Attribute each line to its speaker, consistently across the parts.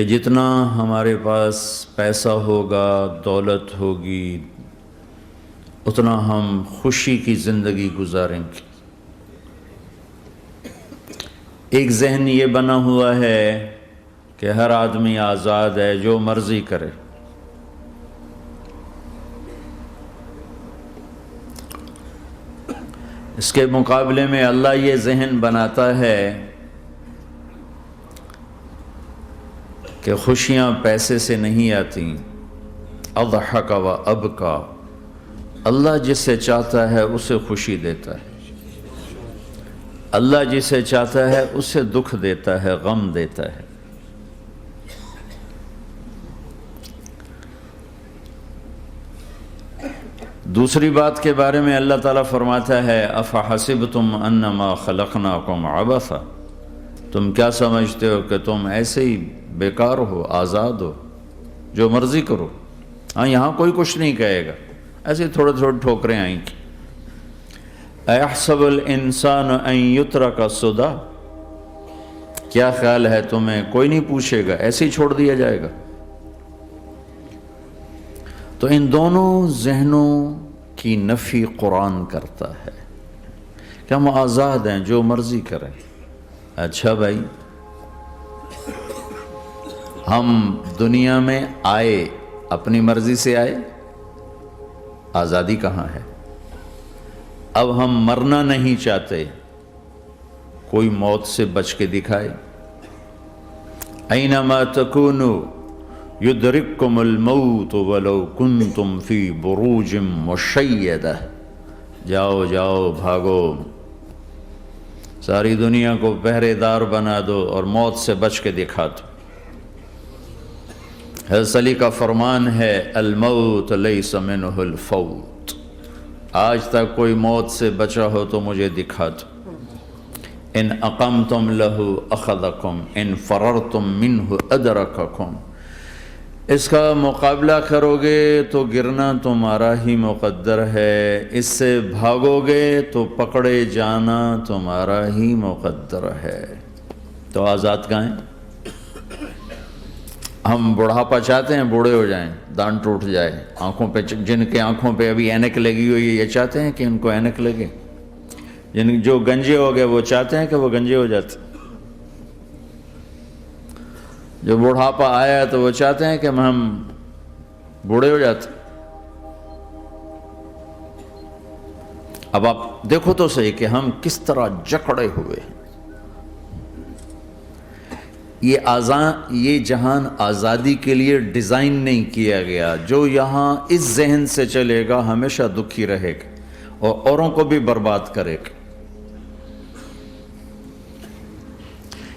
Speaker 1: کہ جتنا ہمارے پاس پیسہ ہوگا، دولت ہوگی، اتنا ہم خوشی کی زندگی گزاریں گے۔ ایک ذہن یہ بنا ہوا ہے کہ ہر آدمی آزاد ہے، جو مرضی کرے۔ اس کے مقابلے میں اللہ یہ ذہن بناتا ہے کہ خوشیاں پیسے سے نہیں آتی۔ اضحک و ابکا، اللہ جسے چاہتا ہے اسے خوشی دیتا ہے، اللہ جسے چاہتا ہے اسے دکھ دیتا ہے، غم دیتا ہے۔ دوسری بات کے بارے میں اللہ تعالیٰ فرماتا ہے افحسبتم انما خلقناکم عبثا، تم کیا سمجھتے ہو کہ تم ایسے ہی بیکار ہو، آزاد ہو، جو مرضی کرو۔ ہاں، یہاں کوئی کچھ نہیں کہے گا، ایسے تھوڑے تھوڑے ٹھوکریں آئیں گی۔ ایحسب الانسان ان یترک سدی، کیا خیال ہے تمہیں کوئی نہیں پوچھے گا، ایسے ہی چھوڑ دیا جائے گا؟ تو ان دونوں ذہنوں کی نفی قرآن کرتا ہے کہ ہم آزاد ہیں، جو مرضی کریں۔ اچھا بھائی، ہم دنیا میں آئے اپنی مرضی سے آئے، آزادی کہاں ہے؟ اب ہم مرنا نہیں چاہتے، کوئی موت سے بچ کے دکھائے۔ اینما تکونوا یدرککم الموت ولو کنتم فی بروج مشیدہ، جاؤ جاؤ بھاگو، ساری دنیا کو پہرے دار بنا دو اور موت سے بچ کے دکھا دو۔ حضرت علی کا فرمان ہے الموت لیس منہ الفوت، آج تک کوئی موت سے بچا ہو تو مجھے دکھا دو۔ ان اقمتم لہ اخذکم، ان فررتم منہ ادرککم، اس کا مقابلہ کرو گے تو گرنا تمہارا ہی مقدر ہے، اس سے بھاگو گے تو پکڑے جانا تمہارا ہی مقدر ہے۔ تو آزاد کہاں ہیں؟ ہم بڑھاپا چاہتے ہیں، بوڑھے ہو جائیں، دان ٹوٹ جائے، آنکھوں پہ، جن کے آنکھوں پہ ابھی اینک لگی ہوئی ہے یہ چاہتے ہیں کہ ان کو اینک لگے، جو گنجے ہو گئے وہ چاہتے ہیں کہ وہ گنجے ہو جاتے، جو بڑھاپا آیا تو وہ چاہتے ہیں کہ ہم بوڑھے ہو جاتے۔ اب آپ دیکھو تو صحیح کہ ہم کس طرح جکڑے ہوئے ہیں۔ یہ جہان آزادی کے لیے ڈیزائن نہیں کیا گیا، جو یہاں اس ذہن سے چلے گا ہمیشہ دکھی رہے گا اور اوروں کو بھی برباد کرے گا۔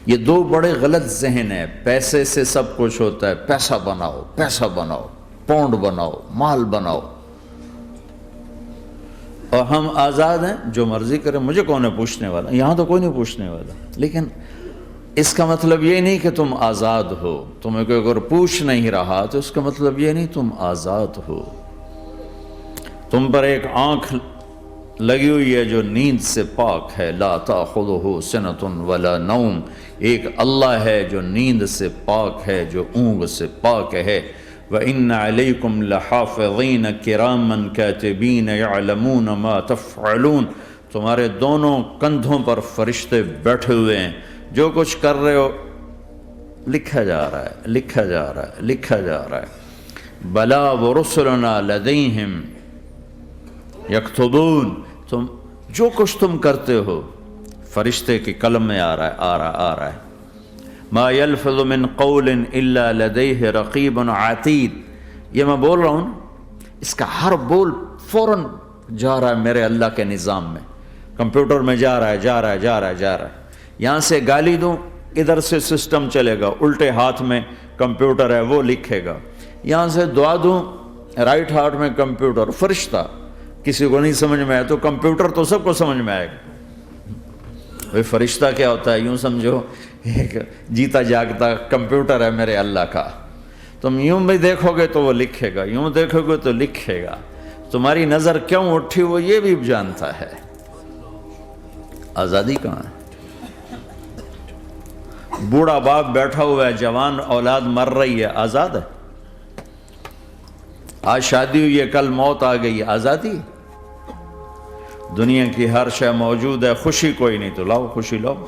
Speaker 1: یہ دو بڑے غلط ذہن ہیں۔ پیسے سے سب کچھ ہوتا ہے، پیسہ بناؤ، پیسہ بناؤ، پونڈ بناؤ، مال بناؤ، اور ہم آزاد ہیں، جو مرضی کریں، مجھے کون ہے پوچھنے والا؟ یہاں تو کوئی نہیں پوچھنے والا۔ لیکن اس کا مطلب یہ نہیں کہ تم آزاد ہو، تمہیں کوئی اگر پوچھ نہیں رہا تو اس کا مطلب یہ نہیں تم آزاد ہو۔ تم پر ایک آنکھ لگی ہوئی ہے جو نیند سے پاک ہے، لا تأخذہ سنۃ ولا نوم، ایک اللہ ہے جو نیند سے پاک ہے، جو اونگ سے پاک ہے۔ وَإِنَّ عَلَيْكُمْ لَحَافِظِينَ كِرَامًا كَاتِبِينَ يَعْلَمُونَ مَا تَفْعَلُونَ، تمہارے دونوں کندھوں پر فرشتے بیٹھے ہوئے ہیں، جو کچھ کر رہے ہو لکھا جا رہا ہے، لکھا جا رہا ہے، لکھا جا رہا ہے۔ بَلَا وَرُسُلُنَا لَدَيْهِمْ یکتبون، تم جو کچھ تم کرتے ہو فرشتے کے قلم میں آ رہا ہے۔ ما یلفظ من قول الا لدیہ رقیب عتید، یہ میں بول رہا ہوں، اس کا ہر بول فوراً جا رہا ہے میرے اللہ کے نظام میں، کمپیوٹر میں جا رہا ہے، جا رہا ہے، جا رہا ہے، جا رہا ہے۔ یہاں سے گالی دوں، ادھر سے سسٹم چلے گا، الٹے ہاتھ میں کمپیوٹر ہے وہ لکھے گا۔ یہاں سے دعا دوں، رائٹ ہاتھ میں کمپیوٹر، فرشتہ، کسی کو نہیں سمجھ میں آئے تو کمپیوٹر تو سب کو سمجھ میں آئے گا۔ بھئی فرشتہ کیا ہوتا ہے؟ یوں سمجھو ایک جیتا جاگتا کمپیوٹر ہے میرے اللہ کا، تم یوں بھی دیکھو گے تو وہ لکھے گا، یوں دیکھو گے تو لکھے گا، تمہاری نظر کیوں اٹھی وہ یہ بھی جانتا ہے۔ آزادی کہاں ہے؟ بوڑھا باپ بیٹھا ہوا ہے، جوان اولاد مر رہی ہے، آزاد ہے؟ آج شادی ہوئی ہے، کل موت آ گئی، آزادی؟ دنیا کی ہر شے موجود ہے، خوشی کوئی نہیں تو لاؤ، خوشی لاؤ۔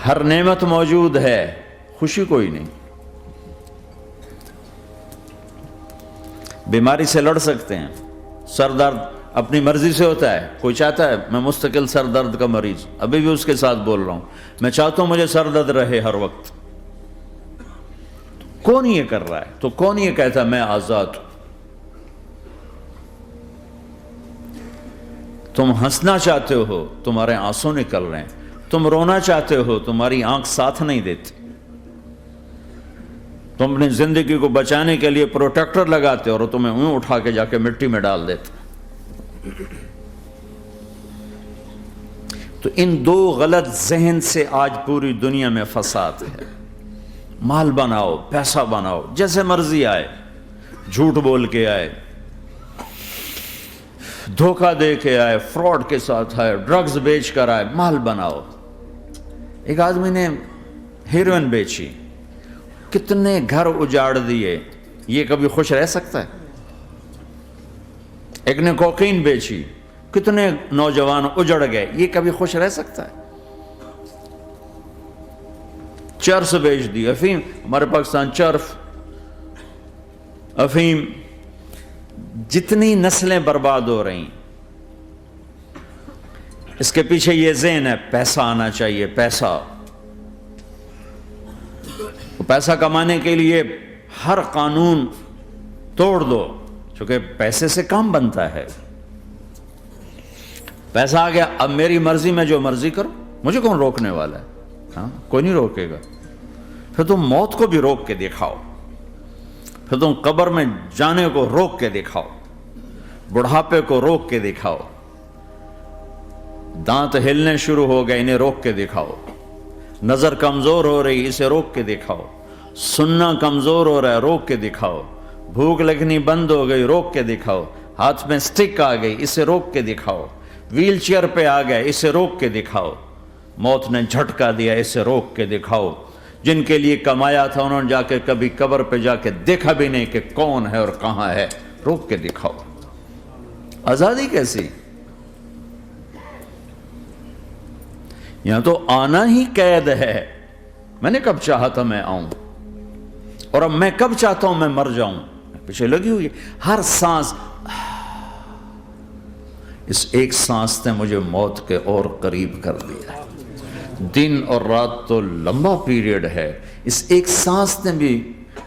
Speaker 1: ہر نعمت موجود ہے، خوشی کوئی نہیں۔ بیماری سے لڑ سکتے ہیں، سر درد اپنی مرضی سے ہوتا ہے۔ کوئی چاہتا ہے میں مستقل سر درد کا مریض، ابھی بھی اس کے ساتھ بول رہا ہوں، میں چاہتا ہوں مجھے سر درد رہے ہر وقت۔ کون یہ کر رہا ہے؟ تو کون یہ کہتا ہے میں آزاد ہوں؟ تم ہنسنا چاہتے ہو، تمہارے آنسو نکل رہے ہیں، تم رونا چاہتے ہو، تمہاری آنکھ ساتھ نہیں دیتی، تم اپنی زندگی کو بچانے کے لیے پروٹیکٹر لگاتے اور تمہیں اون اٹھا کے جا کے مٹی میں ڈال دیتے۔ تو ان دو غلط ذہن سے آج پوری دنیا میں فساد ہے۔ مال بناؤ، پیسہ بناؤ، جیسے مرضی آئے، جھوٹ بول کے آئے، دھوکہ دے کے آئے، فراڈ کے ساتھ آئے، ڈرگز بیچ کر آئے، مال بناؤ۔ ایک آدمی نے ہیروئن بیچی، کتنے گھر اجاڑ دیے، یہ کبھی خوش رہ سکتا ہے؟ ایک نے کوکین بیچی، کتنے نوجوان اجڑ گئے، یہ کبھی خوش رہ سکتا ہے؟ چرس بیچ دی، افیم، ہمارے پاکستان چرس، افیم، جتنی نسلیں برباد ہو رہی، اس کے پیچھے یہ ذہن ہے پیسہ آنا چاہیے، پیسہ۔ پیسہ کمانے کے لیے ہر قانون توڑ دو، چونکہ پیسے سے کام بنتا ہے۔ پیسہ آ گیا، اب میری مرضی میں جو مرضی کرو، مجھے کون روکنے والا ہے؟ ہاں، کوئی نہیں روکے گا۔ پھر تم موت کو بھی روک کے دکھاؤ، پھر تم قبر میں جانے کو روک کے دکھاؤ، بڑھاپے کو روک کے دکھاؤ، دانت ہلنے شروع ہو گئے، انہیں روک کے دکھاؤ، نظر کمزور ہو رہی، اسے روک کے دکھاؤ، سننا کمزور ہو رہا ہے، روک کے دکھاؤ، بھوک لگنی بند ہو گئی، روک کے دکھاؤ، ہاتھ میں سٹک آ گئی، اسے روک کے دکھاؤ، ویل چیئر پہ آ گئے، اسے روک کے دکھاؤ، موت نے جھٹکا دیا، اسے روک کے دکھاؤ۔ جن کے لیے کمایا تھا انہوں نے جا کے کبھی قبر پہ جا کے دیکھا بھی نہیں کہ کون ہے اور کہاں ہے، روک کے دکھاؤ۔ آزادی کیسی؟ یہاں تو آنا ہی قید ہے۔ میں نے کب چاہا تھا میں آؤں، اور اب میں کب چاہتا ہوں میں مر جاؤں، پیچھے لگی ہوئی ہر سانس۔ اس ایک سانس نے مجھے موت کے اور قریب کر دیا ہے۔ دن اور رات تو لمبا پیریڈ ہے، اس ایک سانس نے بھی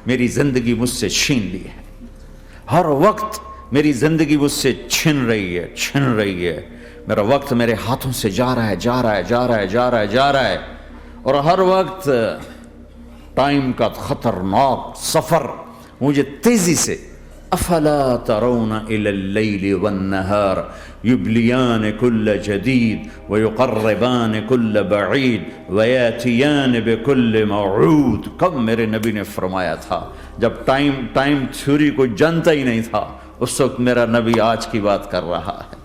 Speaker 1: میری زندگی مجھ سے چھین لی ہے۔ ہر وقت میری زندگی مجھ سے چھن رہی ہے، چھن رہی ہے۔ میرا وقت میرے ہاتھوں سے جا رہا ہے، جا رہا ہے، جا رہا ہے، جا رہا ہے، جا رہا ہے، اور ہر وقت ٹائم کا خطرناک سفر مجھے تیزی سے۔ افلا ترون الى اللیل والنہار یبلیان کل جدید ویقربان کل بعید ویاتیان بکل موعود۔ کب میرے نبی نے فرمایا تھا، جب ٹائم تھیوری کو جانتا ہی نہیں تھا، اس وقت میرا نبی آج کی بات کر رہا ہے۔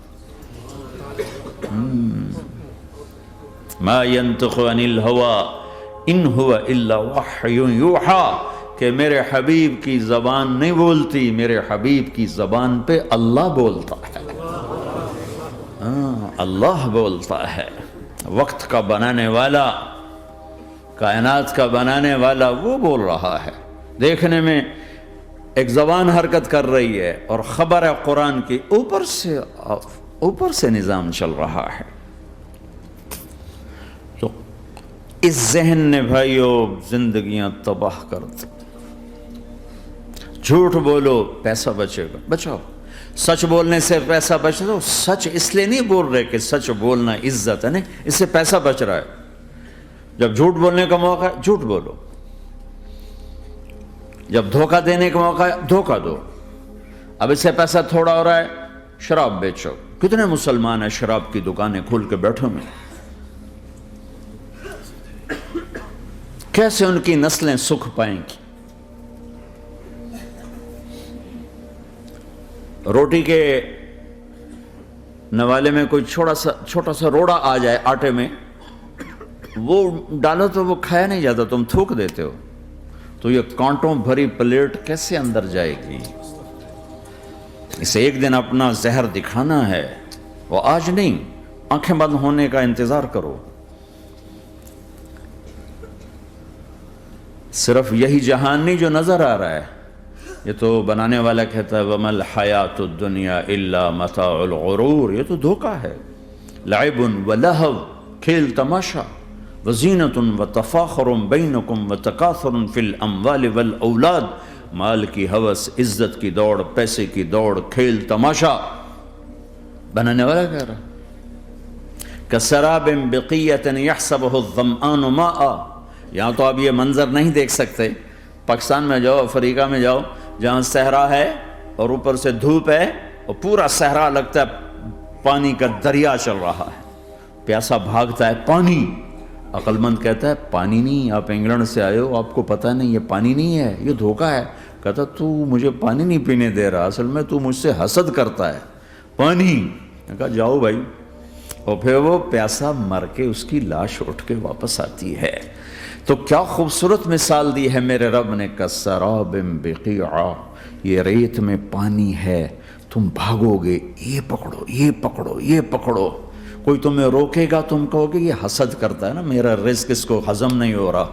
Speaker 1: ما ينطق عن الهوى ان هو الا وحی یوحی، کہ میرے حبیب کی زبان نہیں بولتی، میرے حبیب کی زبان پہ اللہ بولتا ہے۔ اللہ بولتا ہے۔ وقت کا بنانے والا، کائنات کا بنانے والا وہ بول رہا ہے۔ دیکھنے میں ایک زبان حرکت کر رہی ہے اور خبر ہے قرآن کی، اوپر سے نظام چل رہا ہے۔ تو اس ذہن نے بھائیو زندگیاں تباہ کر دی۔ جھوٹ بولو پیسہ بچے گا، بچاؤ۔ سچ بولنے سے پیسہ بچ رہا، سچ اس لیے نہیں بول رہے کہ سچ بولنا عزت ہے، نہیں، اس سے پیسہ بچ رہا ہے۔ جب جھوٹ بولنے کا موقع ہے جھوٹ بولو، جب دھوکہ دینے کا موقع ہے دھوکہ دو۔ اب اس سے پیسہ تھوڑا ہو رہا ہے، شراب بیچو۔ کتنے مسلمان ہیں شراب کی دکانیں کھول کے بیٹھے ہوئے، کیسے ان کی نسلیں سکھ پائیں گی؟ روٹی کے نوالے میں کوئی چھوٹا سا روڑا آ جائے آٹے میں، وہ ڈالو تو وہ کھایا نہیں جاتا، تم تھوک دیتے ہو، تو یہ کانٹوں بھری پلیٹ کیسے اندر جائے گی؟ اسے ایک دن اپنا زہر دکھانا ہے، وہ آج نہیں، آنکھیں بند ہونے کا انتظار کرو۔ صرف یہی جہان نہیں جو نظر آ رہا ہے، یہ تو بنانے والا کہتا ہے وَمَا الْحَيَاةُ الدُّنْيَا إِلَّا مَتَاعُ الْغُرُورِ، یہ تو دھوکہ ہے، لعب ولہو، کھیل تماشا، وزینۃ وتفاخر بینکم وتکاثر فی الاموال والاولاد، مال کی ہوس، عزت کی دوڑ، پیسے کی دوڑ، کھیل تماشا۔ بنانے والا کہہ رہا کسراب بقیۃ یحسبہ الظمآن ماء، یہاں تو آپ یہ منظر نہیں دیکھ سکتے، پاکستان میں جاؤ، افریقہ میں جاؤ، جہاں صحرا ہے اور اوپر سے دھوپ ہے اور پورا صحرا لگتا ہے پانی کا دریا چل رہا ہے، پیاسا بھاگتا ہے پانی، عقل مند کہتا ہے پانی نہیں، آپ انگلینڈ سے آئے ہو، آپ کو پتہ نہیں یہ پانی نہیں ہے، یہ دھوکہ ہے۔ کہتا تو مجھے پانی نہیں پینے دے رہا، اصل میں تو مجھ سے حسد کرتا ہے، پانی۔ میں کہا جاؤ بھائی، اور پھر وہ پیاسا مر کے اس کی لاش اٹھ کے واپس آتی ہے۔ تو کیا خوبصورت مثال دی ہے میرے رب نے، کسراب بقیع، یہ ریت میں پانی ہے، تم بھاگو گے، یہ پکڑو، یہ پکڑو، یہ پکڑو، کوئی تمہیں روکے گا، تم کہو گے یہ حسد کرتا ہے نا، میرا رزق اس کو ہضم نہیں ہو رہا،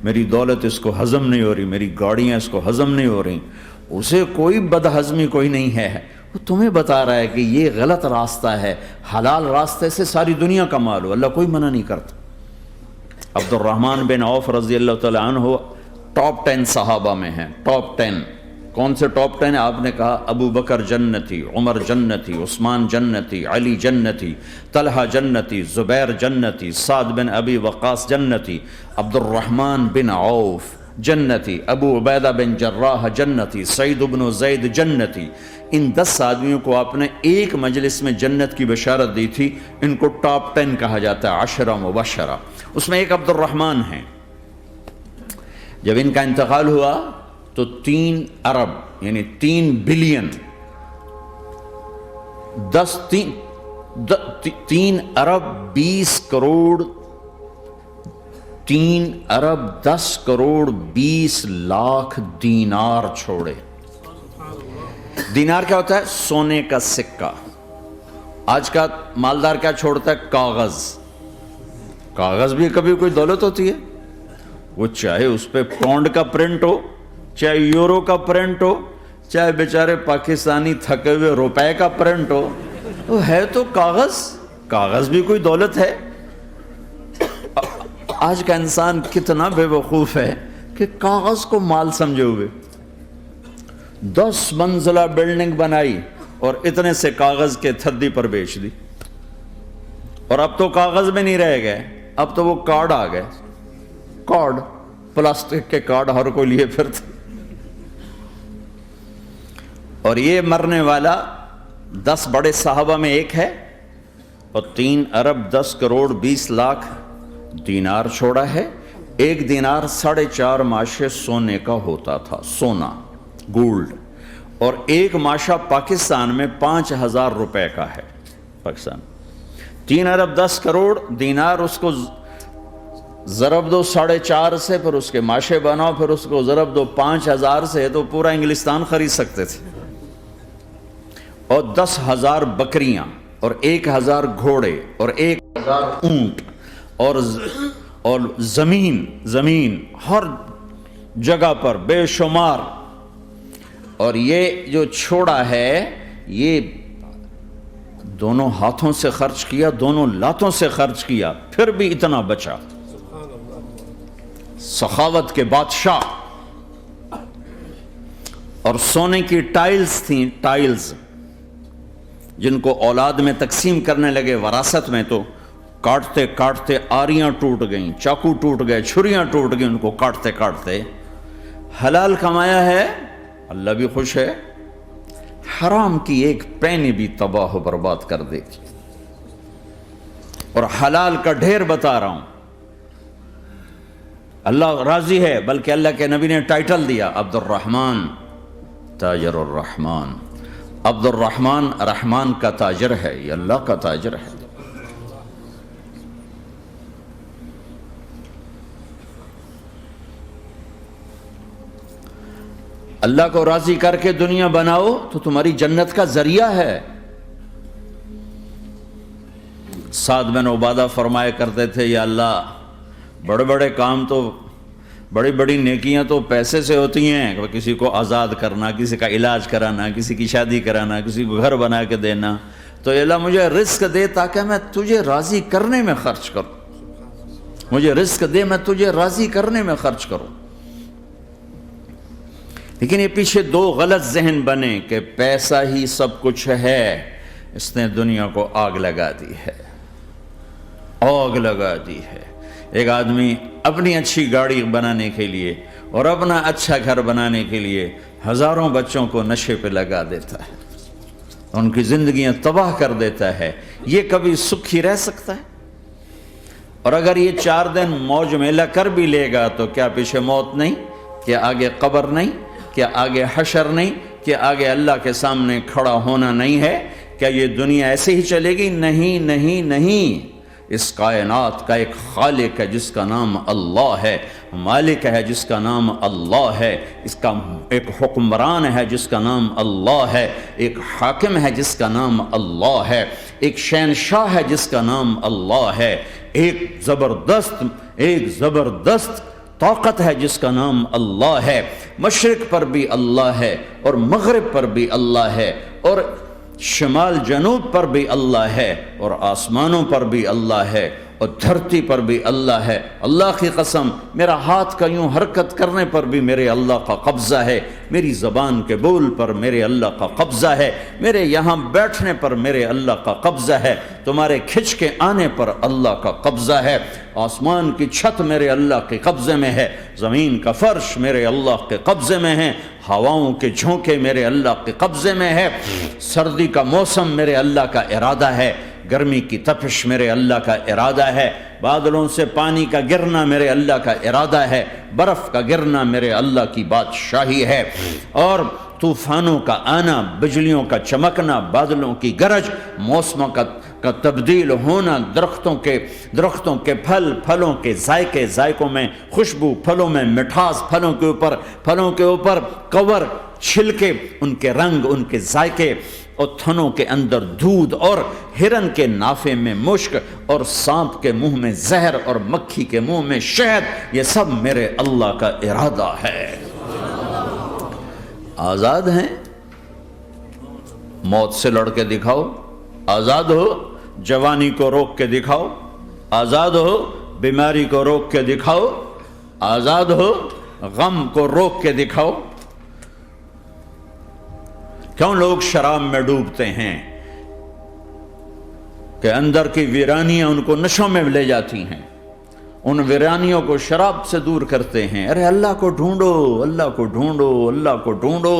Speaker 1: میری دولت اس کو ہضم نہیں ہو رہی، میری گاڑیاں اس کو ہضم نہیں ہو رہی، اسے کوئی بد ہضمی کوئی نہیں ہے، وہ تمہیں بتا رہا ہے کہ یہ غلط راستہ ہے، حلال راستے سے ساری دنیا کا مال ہو، اللہ کوئی منع نہیں کرتا۔ عبد الرحمن بن عوف رضی اللہ تعالی عنہ ٹاپ 10 صحابہ میں ہیں، ٹاپ 10۔ کون سے ٹاپ 10 ہیں؟ آپ نے کہا ابو بکر جنتی، عمر جنتی، عثمان جنتی، علی جنتی، طلحہ جنتی، زبیر جنتی، سعد بن ابی وقاص جنتی، عبد الرحمن بن عوف جنتی، ابو عبیدہ بن جراح جنتی، سعید بن زید جنتی۔ ان 10 آدمیوں کو آپ نے ایک مجلس میں جنت کی بشارت دی تھی، ان کو ٹاپ 10 کہا جاتا ہے، 10 مبشرہ، اس میں ایک عبد الرحمن ہیں۔ جب ان کا انتقال ہوا تو 3 ارب یعنی 3 بلین 3 ارب 20 کروڑ 3 ارب 10 کروڑ 20 لاکھ دینار چھوڑے۔ دینار کیا ہوتا ہے؟ سونے کا سکہ۔ آج کا مالدار کیا چھوڑتا ہے؟ کاغذ۔ کاغذ بھی کبھی کوئی دولت ہوتی ہے، وہ چاہے اس پہ پاؤنڈ کا پرنٹ ہو، چاہے یورو کا پرنٹ ہو، چاہے بیچارے پاکستانی تھکے ہوئے روپے کا پرنٹ ہو، وہ ہے تو کاغذ۔ کاغذ بھی کوئی دولت ہے۔ آج کا انسان کتنا بے وقوف ہے کہ کاغذ کو مال سمجھے ہوئے 10 منزلہ بلڈنگ بنائی اور اتنے سے کاغذ کے تھدی پر بیچ دی، اور اب تو کاغذ میں نہیں رہ گئے، اب تو وہ کارڈ آ گئے، کارڈ، پلاسٹک کے کارڈ ہر کوئی لیے پھرتے۔ اور یہ مرنے والا 10 بڑے صحابہ میں ایک ہے، اور 3 ارب 10 کروڑ 20 لاکھ دینار چھوڑا ہے۔ ایک دینار 4.5 ماشے سونے کا ہوتا تھا، سونا، گولڈ، اور ایک ماشا پاکستان میں 5,000 روپے کا ہے۔ پاکستان 3 ارب 10 کروڑ دینار، اس کو ضرب دو 4.5 سے، پھر اس کے ماشے بناؤ، پھر اس کو ضرب دو 5,000 سے، تو پورا انگلستان خرید سکتے تھے۔ اور 10,000 بکریاں، اور 1,000 گھوڑے، اور 1,000 اونٹ، اور زمین ہر جگہ پر بے شمار۔ اور یہ جو چھوڑا ہے، یہ دونوں ہاتھوں سے خرچ کیا، دونوں لاتوں سے خرچ کیا، پھر بھی اتنا بچا۔ سخاوت کے بادشاہ۔ اور سونے کی ٹائلز تھیں، ٹائلز، جن کو اولاد میں تقسیم کرنے لگے وراثت میں، تو کاٹتے کاٹتے آریاں ٹوٹ گئیں، چاقو ٹوٹ گئے، چھریاں ٹوٹ گئیں، ان کو کاٹتے کاٹتے۔ حلال کمایا ہے، اللہ بھی خوش ہے، حرام کی ایک پینی بھی تباہ و برباد کر دے گی۔ اور حلال کا ڈھیر بتا رہا ہوں، اللہ راضی ہے، بلکہ اللہ کے نبی نے ٹائٹل دیا عبد الرحمن تاجر الرحمن، عبد الرحمن رحمان کا تاجر ہے، یہ اللہ کا تاجر ہے۔ اللہ کو راضی کر کے دنیا بناؤ تو تمہاری جنت کا ذریعہ ہے۔ سعد بن عبادہ فرمایا کرتے تھے، یا اللہ بڑے بڑے کام تو، بڑی بڑی نیکیاں تو پیسے سے ہوتی ہیں، کسی کو آزاد کرنا، کسی کا علاج کرانا، کسی کی شادی کرانا، کسی کو گھر بنا کے دینا، تو یا اللہ مجھے رزق دے تاکہ میں تجھے راضی کرنے میں خرچ کروں، مجھے رزق دے میں تجھے راضی کرنے میں خرچ کروں۔ لیکن یہ پیچھے دو غلط ذہن بنے کہ پیسہ ہی سب کچھ ہے، اس نے دنیا کو آگ لگا دی ہے، آگ لگا دی ہے۔ ایک آدمی اپنی اچھی گاڑی بنانے کے لیے اور اپنا اچھا گھر بنانے کے لیے ہزاروں بچوں کو نشے پہ لگا دیتا ہے، ان کی زندگیاں تباہ کر دیتا ہے۔ یہ کبھی سکھی رہ سکتا ہے؟ اور اگر یہ 4 دن موج میلہ کر بھی لے گا تو کیا پیچھے موت نہیں؟ کیا آگے قبر نہیں؟ کیا آگے حشر نہیں؟ کیا آگے اللہ کے سامنے کھڑا ہونا نہیں ہے؟ کیا یہ دنیا ایسے ہی چلے گی؟ نہیں نہیں نہیں، اس کائنات کا ایک خالق ہے جس کا نام اللہ ہے، مالک ہے جس کا نام اللہ ہے، اس کا ایک حکمران ہے جس کا نام اللہ ہے، ایک حاکم ہے جس کا نام اللہ ہے، ایک شہنشاہ ہے جس کا نام اللہ ہے، ایک زبردست طاقت ہے جس کا نام اللہ ہے۔ مشرق پر بھی اللہ ہے اور مغرب پر بھی اللہ ہے اور شمال جنوب پر بھی اللہ ہے اور آسمانوں پر بھی اللہ ہے اور دھرتی پر بھی اللہ ہے۔ اللہ کی قسم، میرا ہاتھ کا یوں حرکت کرنے پر بھی میرے اللہ کا قبضہ ہے، میری زبان کے بول پر میرے اللہ کا قبضہ ہے، میرے یہاں بیٹھنے پر میرے اللہ کا قبضہ ہے، تمہارے کھچ کے آنے پر اللہ کا قبضہ ہے۔ آسمان کی چھت میرے اللہ کے قبضے میں ہے، زمین کا فرش میرے اللہ کے قبضے میں ہے، ہواؤں کے جھونکے میرے اللہ کے قبضے میں ہے، سردی کا موسم میرے اللہ کا ارادہ ہے، گرمی کی تپش میرے اللہ کا ارادہ ہے، بادلوں سے پانی کا گرنا میرے اللہ کا ارادہ ہے، برف کا گرنا میرے اللہ کی بادشاہی ہے، اور طوفانوں کا آنا، بجلیوں کا چمکنا، بادلوں کی گرج، موسموں کا تبدیل ہونا، درختوں کے پھلوں کے ذائقوں میں خوشبو، پھلوں میں مٹھاس، پھلوں کے اوپر کور، چھلکے، ان کے رنگ، ان کے ذائقے، اور تھنوں کے اندر دودھ، اور ہرن کے نافے میں مشک، اور سانپ کے منہ میں زہر، اور مکھی کے منہ میں شہد، یہ سب میرے اللہ کا ارادہ ہے۔ آزاد ہیں؟ موت سے لڑ کے دکھاؤ، آزاد ہو، جوانی کو روک کے دکھاؤ، آزاد ہو، بیماری کو روک کے دکھاؤ، آزاد ہو، غم کو روک کے دکھاؤ۔ کیوں لوگ شراب میں ڈوبتے ہیں؟ کہ اندر کی ویرانیاں ان کو نشوں میں لے جاتی ہیں، ان ویرانیوں کو شراب سے دور کرتے ہیں۔ ارے اللہ کو ڈھونڈو، اللہ کو ڈھونڈو، اللہ کو ڈھونڈو۔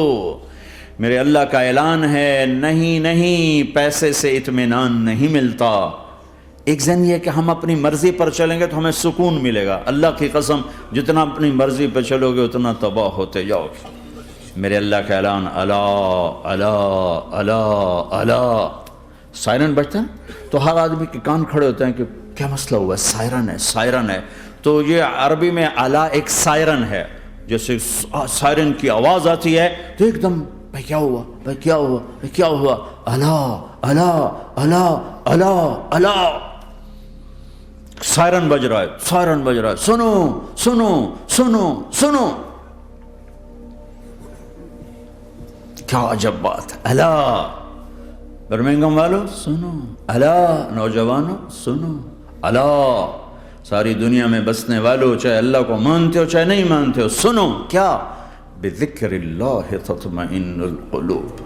Speaker 1: میرے اللہ کا اعلان ہے، نہیں پیسے سے اطمینان نہیں ملتا۔ ایک ذہن یہ کہ ہم اپنی مرضی پر چلیں گے تو ہمیں سکون ملے گا۔ اللہ کی قسم، جتنا اپنی مرضی پر چلو گے اتنا تباہ ہوتے جاؤ گے۔ میرے اللہ کا اعلان، اللہ اللہ اللہ اللہ، سائرن بجتا ہے تو ہر آدمی کے کان کھڑے ہوتے ہیں کہ کیا مسئلہ ہوا ہے؟ سائرن ہے۔ تو یہ عربی میں اعلیٰ ایک سائرن ہے، جیسے سائرن کی آواز آتی ہے تو ایک دم بھائی کیا ہوا، بھائی کیا ہوا، بھائی کیا ہوا؟ اللہ اللہ اللہ اللہ اللہ، سائرن بج رہا ہے، سائرن بج رہا ہے، سنو سنو سنو سنو۔ کیا عجب بات ہے! اللہ برمنگم والو سنو، اللہ نوجوانوں سنو، اللہ ساری دنیا میں بسنے والو، چاہے اللہ کو مانتے ہو چاہے نہیں مانتے ہو، سنو۔ کیا؟ بذکر اللہ تطمئن القلوب۔